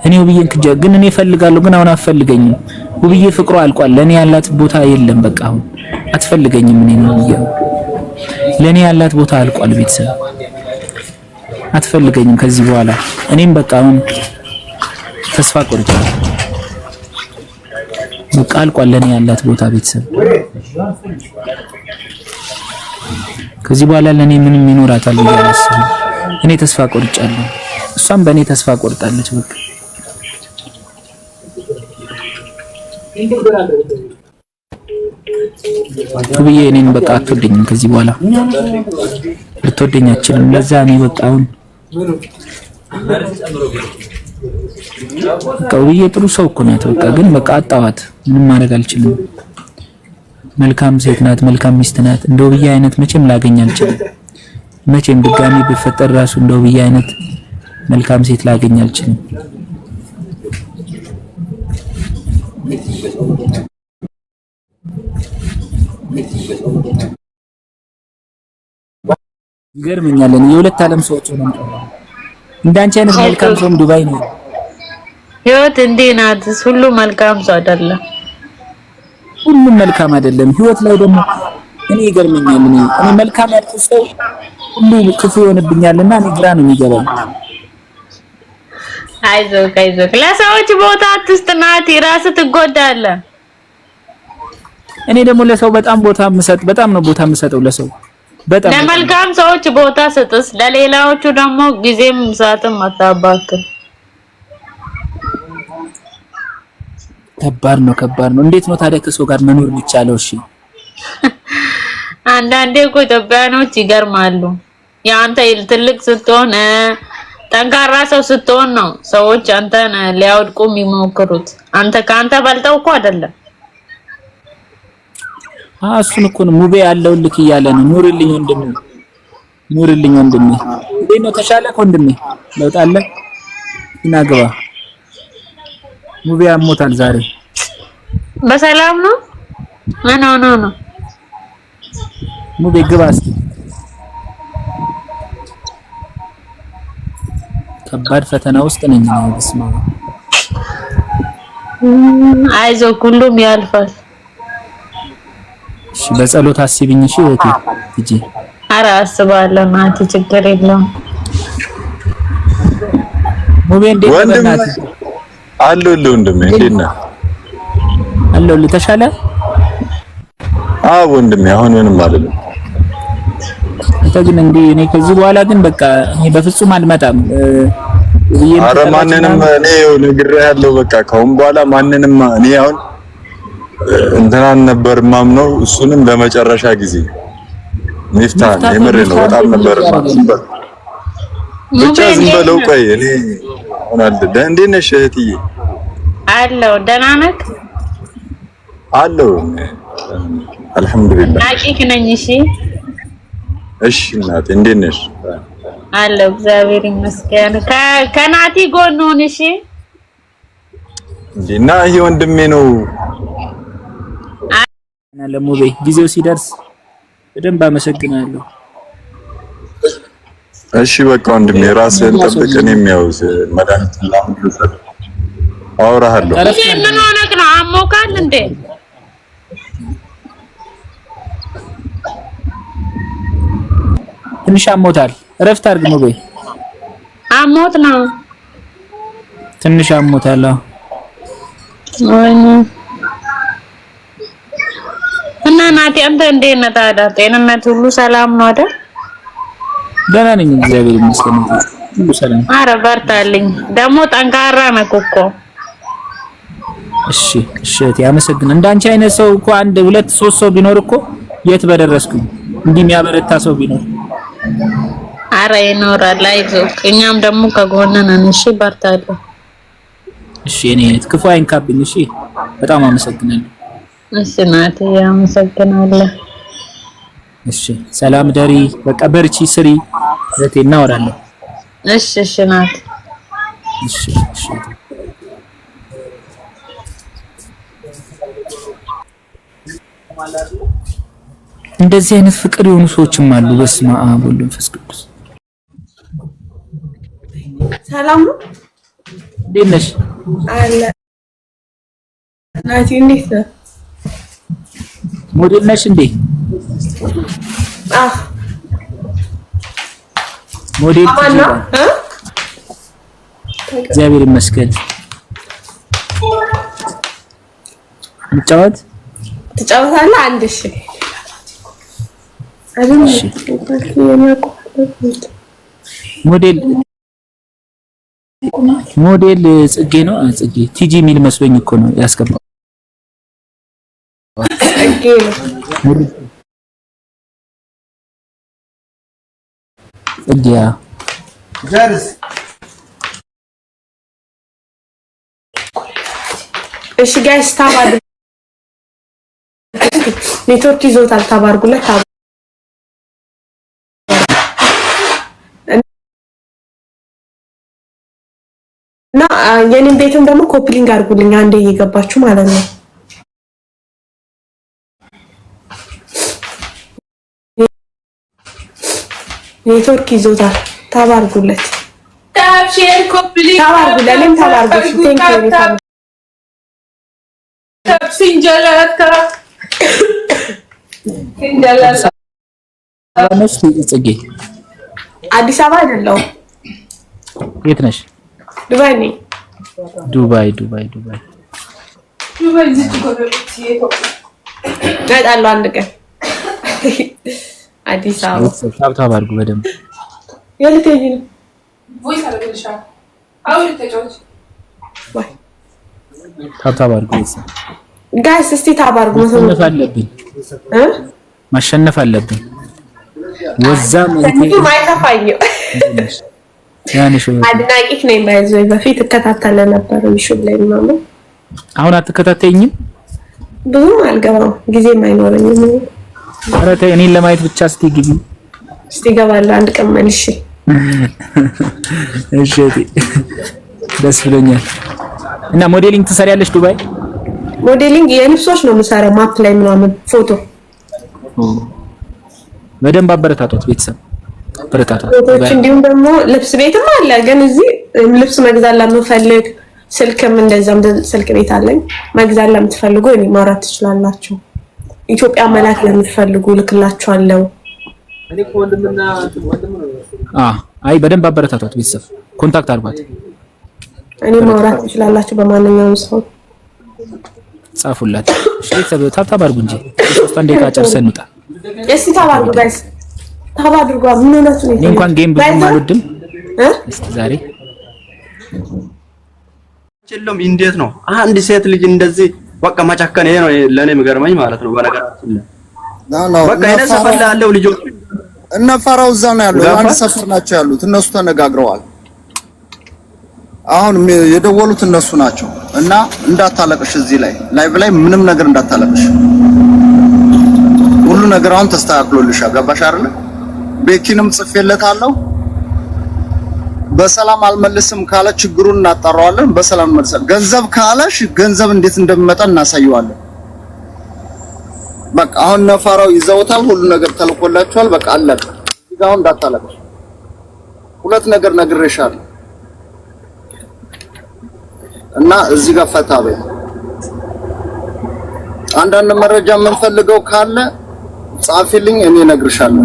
እኔ ውብዬን ክጃ ግን እኔ እፈልጋለሁ ግን አሁን አትፈልገኝም። ውብዬ ፍቅሩ አልቋል። ለኔ ያላት ቦታ የለም። በቃ አሁን አትፈልገኝም። እኔ ነው ይያው ለኔ ያላት ቦታ አልቋል። ቤተሰብ አትፈልገኝም ከዚህ በኋላ እኔም በቃ አሁን ተስፋ ቆርጫለሁ። በቃ አልቋል ለኔ ያላት ቦታ ቤተሰብ ከዚህ በኋላ ለኔ ምንም ይኖራታል ብዬ አላስብም። እኔ ተስፋ ቆርጫለሁ። እሷም በእኔ ተስፋ ቆርጣለች። በቃ ውብዬ እኔን በቃ አትወደኝም ከዚህ በኋላ ልትወደኝ አትችልም። ለዛ እኔ በቃ አሁን በቃ ውብዬ ጥሩ ሰው እኮ ናት። በቃ ግን በቃ አጣዋት። ምንም ማድረግ አልችልም። መልካም ሴት ናት፣ መልካም ሚስት ናት። እንደ ውብዬ አይነት መቼም ላገኝ አልችልም። መቼም ድጋሚ ቢፈጠር ራሱ እንደ ውብዬ አይነት መልካም ሴት ላገኝ አልችልም። ይገርመኛል። የሁለት ዓለም ሰዎች ሆነን እንዳንቺ አይነት መልካም ሰው ዱባይ ነው። ህይወት እንዴ ናት። ሁሉ መልካም ሰው አይደለም። ሁሉም መልካም አይደለም። ህይወት ላይ ደግሞ እኔ ይገርመኛል። እኔ መልካም ያልኩት ሰው ሁሉ ክፉ ይሆንብኛልና እኔ ግራ ነው የሚገባኝ። አይዞህ ለሰዎች ቦታ አትስጥ ናቲ፣ ራስህ ትጎዳለህ። እኔ ደግሞ ለሰው በጣም ነው ቦታ የምሰጠው ለሰው በጣም ለመልካም ሰዎች ቦታ ስጥስ፣ ለሌላዎቹ ደግሞ ጊዜም ሰዓትም አታባክን። ከባድ ነው። እንዴት ነው ታዲያ ከሰው ጋር መኖር የሚቻለው? እሺ አንዳንዴ እኮ ኢትዮጵያኖች ይገርማሉ። ያንተ ትልቅ ስትሆን ጠንካራ ሰው ስትሆን ነው ሰዎች አንተን ሊያወድቁ የሚሞክሩት። አንተ ካንተ በልጠው እኮ አይደለም። እሱን እኮ ነው ሙቤ ያለው ልክ እያለ ነው። ኑርልኝ ወንድሜ። እንዴት ነው ተሻለህ ወንድሜ? ለውጥ አለ? እናግባ። ሙቤ አሞታል ዛሬ። በሰላም ነው? ነው ሙቤ ግባ እስኪ። ከባድ ፈተና ውስጥ ነኝ ነው። በስማ አይዞህ ሁሉም ያልፋል። እሺ በጸሎት አስቢኝ። እሺ እህቴ እጂ ኧረ አስባለሁ ናቲ፣ ችግር የለውም። ሙቤ እንዴት ነህ ናቲ? አለሁልህ ወንድሜ፣ እንዴት ነህ? አለሁልህ። ተሻለ? አዎ ወንድሜ፣ አሁን ምንም አይደለም። ግን እንግዲህ እኔ ከዚህ በኋላ ግን በቃ እኔ በፍጹም አልመጣም። ኧረ ማንንም እኔ ነግሬሃለሁ። በቃ ከአሁን በኋላ ማንንም እኔ አሁን እንትናን ነበር ማምነው፣ እሱንም ለመጨረሻ ጊዜ ሚፍታን የምር ነው። በጣም ነበር ማምነው። ብቻ ዝም በለው። ቆይ እኔ ሆናለሁ። እንዴት ነሽ እህትዬ? አለሁ። ደህና ነህ? አለሁ አልሐምዱሊላህ። አቂክ ነኝ። እሺ እናቴ እንዴት ነሽ? አለሁ እግዚአብሔር ይመስገን። ከናቲ ጎን ሁን። እሺ እና ይሄ ወንድሜ ነው። ለሙቤ ጊዜው ሲደርስ በደንብ አመሰግናለሁ። እሺ በቃ ወንድሜ ራስህን ጠብቅ። እኔም ያው መድኃኒት ላምጥልህ አወራሃለሁ። ምን ሆነህ ነው? አሞካል እንዴ? ትንሽ አሞታል። እረፍት አድርግ ሙቤ። አሞት ነው ትንሽ አሞታል። ወይኔ እና ናቲ አንተ እንዴት ነህ ታዲያ? ጤንነት ሁሉ ሰላም ነው አይደል? ደህና ነኝ እግዚአብሔር ይመስገን። ሁሉ ሰላም። ኧረ በርታልኝ። ደግሞ ጠንካራ ነህ እኮ። እሺ እህቴ አመሰግናለሁ። እንዳንቺ አይነት ሰው እኮ 1 2 3 ሰው ቢኖር እኮ የት በደረስኩኝ። እንዲህ የሚያበረታ ሰው ቢኖር። ኧረ ይኖራል። አይዞህ፣ እኛም ደግሞ ከጎንህ ነን። እሺ በርታልኝ። እሺ እኔ ክፉ አይንካብኝ። እሺ በጣም አመሰግናለሁ። እሺ ናቲ አመሰግናለሁ። እሺ ሰላም ደሪ። በቃ በርቺ፣ ስሪ እህቴ፣ እናወራለን። እሺ ናቲ። እሺ እንደዚህ አይነት ፍቅር የሆኑ ሰዎችም አሉ። በስመ አብ ወወልድ ወመንፈስ ቅዱስ። ሰላም ነው እንዴት ነሽ? አለ ናቲ እንዴት ነህ? ሞዴል ነሽ እንዴ? ሞዴል እግዚአብሔር ይመስገን። ትጫወታለህ? አንድ እሺ ሞዴል ጽጌ ነው። ጽጌ ቲጂ ሚል መስሎኝ እኮ ነው ያስገባው። ጽጌ ነው ጽጌ ጃርስ። እሺ ጋይስ ታባዱ ኔትወርክ ይዞታል። ታባርጉለት እና የኔን ቤትም ደግሞ ኮፕሊንግ አድርጉልኝ አንዴ እየገባችሁ ማለት ነው። ኔትወርክ ይዞታል። ታባርጉለት ታብ ሼር ኮፕሊንግ ታባርጉለት ታባርጉሽ ቴንክ ዩ ታብ ሲንጀላታ ሲንጀላታ ነሽ ጽጌ? አዲስ አበባ አይደለሁም። የት ነሽ? ዱባይ ነኝ። ዱባይ እዚህ ጎረቤት እመጣለሁ አንድ ቀን አዲስ አበባ። ታብታብ አድርጉ በደንብ። የልትሄጂ ነው? ቮይስ አደረግልሻለሁ። አሁን ልትጫወች ወይ? ታብታብ አድርጉ ጋይስ። እስቲ ታብ አድርጉ። ማሸነፍ አለብን። ወዛም ማይከፋኝም ያንሽ አድናቂት ነኝ። ባይዘይ በፊት እከታተለ ነበር ዩቲዩብ ላይ ምናምን። አሁን አትከታተይኝም? ብዙም አልገባም፣ ጊዜም አይኖረኝም። ኧረ ተይ እኔን ለማየት ብቻ እስቲ ግቢ። እስቲ እገባለሁ አንድ ቀን መልሼ። እሺ ደስ ብሎኛል። እና ሞዴሊንግ ትሰሪያለሽ ዱባይ? ሞዴሊንግ የልብሶች ነው የምሰራው፣ ማፕ ላይ ምናምን ፎቶ። በደንብ አበረታቷት ቤተሰብ አበረታቷት። እንዲሁም ደግሞ ልብስ ቤትም አለ፣ ግን እዚህ ልብስ መግዛት ለምፈልግ ስልክም እንደዛም ስልክ ቤት አለኝ። መግዛት ለምትፈልጉ እኔ ማውራት ትችላላችሁ። ኢትዮጵያ መላክ ለምትፈልጉ ልክላችኋለሁ። እኔ ወንድምና ወንድም ነው። አይ በደንብ አበረታቷት ቤተሰብ ኮንታክት አድርጓት። እኔ ማውራት ትችላላችሁ በማንኛውም ሰው ጻፉላት። እሺ ቤተሰብ ታብታብ አድርጉ እንጂ ሶስት አንዴ ካጨርሰን እንውጣ። እስቲ ታብ አድርጉ ጋይስ፣ ታብ አድርጉ። ምን ሆናችሁ ነው? እኔ እንኳን ጌም ብዙም አልወድም። እስቲ ዛሬ ችሎም እንዴት ነው አንድ ሴት ልጅ እንደዚህ በቃ መጨከን? ይሄ ነው ለኔ የሚገርመኝ ማለት ነው። በነገራችን ላይ በቃ እኔ ሰፈር ላይ ያለው ልጆች እነ ፈራው እዛ ነው ያለው፣ አንድ ሰፈር ናቸው ያሉት። እነሱ ተነጋግረዋል። አሁን የደወሉት እነሱ ናቸው። እና እንዳታለቅሽ እዚህ ላይ ላይቭ ላይ ምንም ነገር እንዳታለቅሽ። ሁሉ ነገር አሁን ተስተካክሎልሻል። ገባሽ አይደል? ቤኪንም ጽፌለታለሁ። በሰላም አልመልስም ካለ ችግሩን እናጣራዋለን። በሰላም መልሰ ገንዘብ ካለሽ ገንዘብ እንዴት እንደሚመጣ እናሳየዋለን። በቃ አሁን ነፋራው ይዘውታል። ሁሉ ነገር ተልኮላችኋል። በቃ አለቀ። ይጋው እንዳታለቅሽ። ሁለት ነገር ነግሬሻለሁ እና እዚህ ጋር ፈታ በይ። አንዳንድ መረጃ የምንፈልገው ካለ ጻፊልኝ፣ እኔ እነግርሻለሁ።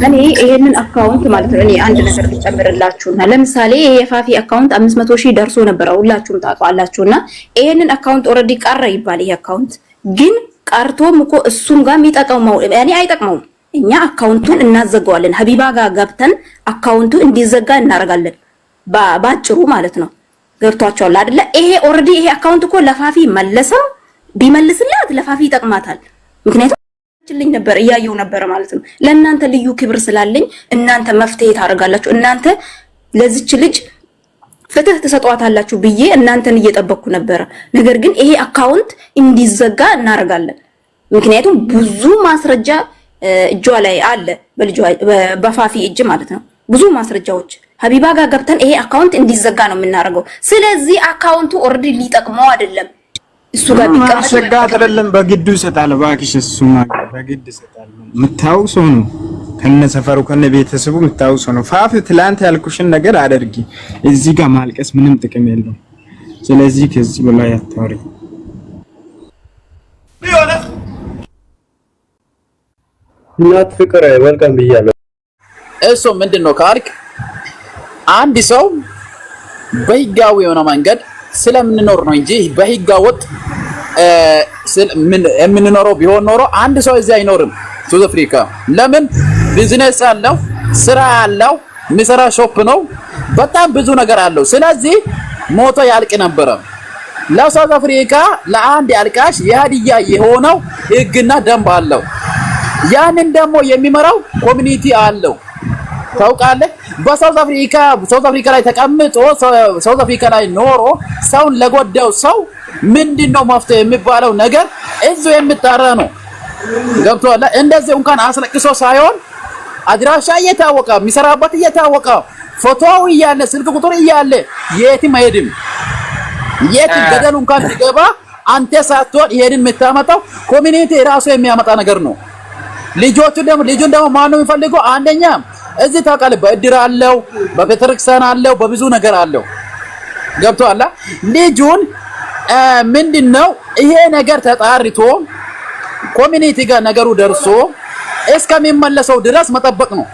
እኔ ይሄንን አካውንት ማለት ነው እኔ አንድ ነገር ልጨምርላችሁና ለምሳሌ የፋፊ አካውንት 500,000 ደርሶ ነበር፣ ሁላችሁም ታውቃላችሁና ይሄንን አካውንት ኦሬዲ ቀረ ይባል። ይሄ አካውንት ግን ቀርቶም እኮ እሱም ጋር የሚጠቀመው እኔ አይጠቅመውም። እኛ አካውንቱን እናዘጋዋለን። ሀቢባ ጋር ገብተን አካውንቱ እንዲዘጋ እናደርጋለን። ባጭሩ ማለት ነው። ገብቷቸዋል አይደለ? ይሄ ኦሬዲ ይሄ አካውንት እኮ ለፋፊ መለሰው ቢመልስላት ለፋፊ ይጠቅማታል። ምክንያቱም ልኝ ነበር እያየው ነበር ማለት ነው። ለእናንተ ልዩ ክብር ስላለኝ እናንተ መፍትሄ ታደርጋላችሁ። እናንተ ለዚች ልጅ ፍትህ ትሰጧታላችሁ ብዬ እናንተን እየጠበቅኩ ነበር። ነገር ግን ይሄ አካውንት እንዲዘጋ እናደርጋለን። ምክንያቱም ብዙ ማስረጃ እጇ ላይ አለ፣ በፋፊ እጅ ማለት ነው። ብዙ ማስረጃዎች ሀቢባ ጋር ገብተን ይሄ አካውንት እንዲዘጋ ነው የምናደርገው። ስለዚህ አካውንቱ ኦሬዲ ሊጠቅመው አይደለም። እሱ ጋር ማስረጃ አይደለም፣ በግዱ ይሰጣል። እባክሽ እሱማ በግድ ይሰጣል። የምታው ሰው ነው ከነ ሰፈሩ ከነ ቤተሰቡ የምታውሱ ነው። ፋፍ ትላንት ያልኩሽን ነገር አድርጊ። እዚህ ጋር ማልቀስ ምንም ጥቅም የለውም። ስለዚህ ከዚህ በላይ አታውሪ። እናት ፍቅር ወልቀም ብያለሁ። እሱ ምንድነው ካልክ አንድ ሰው በህጋዊ የሆነ መንገድ ስለምንኖር ነው እንጂ በህጋዊ ወጥ የምንኖረው ቢሆን ኖሮ አንድ ሰው እዚህ አይኖርም። ሳውዝ አፍሪካ ለምን ቢዝነስ አለው፣ ስራ አለው፣ የሚሰራ ሾፕ ነው፣ በጣም ብዙ ነገር አለው። ስለዚህ ሞቶ ያልቅ ነበረ። ለሳውዝ አፍሪካ ለአንድ አልቃሽ የሀዲያ የሆነው ህግና ደንብ አለው። ያንን ደግሞ የሚመራው ኮሚኒቲ አለው። ታውቃለህ? በሳውዝ አፍሪካ ላይ ተቀምጦ ሳውዝ አፍሪካ ላይ ኖሮ ሰውን ለጎዳው ሰው ምንድነው መፍትሄ የሚባለው ነገር እዚሁ የሚጣራ ነው። ገብቶሃል? እንደዚህ እንኳን አስለቅሶ ሳይሆን አድራሻ እየታወቀ የሚሰራበት እየታወቀ ፎቶው እያለ ስልክ ቁጥር እያለ የትም አይሄድም። የትም ገደሉ እንኳን ሲገባ አንተ ሳትሆን ይሄንን የምታመጣው ኮሚኒቲ ራሱ የሚያመጣ ነገር ነው። ልጁን ደግሞ ማነው የሚፈልገው? አንደኛ እዚህ ታውቃለህ በእድር አለው፣ በቤተክርስቲያን አለው፣ በብዙ ነገር አለው። ገብቶሃል? ልጁን ምንድነው ይሄ ነገር ተጣርቶ ኮሚኒቲ ጋር ነገሩ ደርሶ እስከሚመለሰው ድረስ መጠበቅ ነው።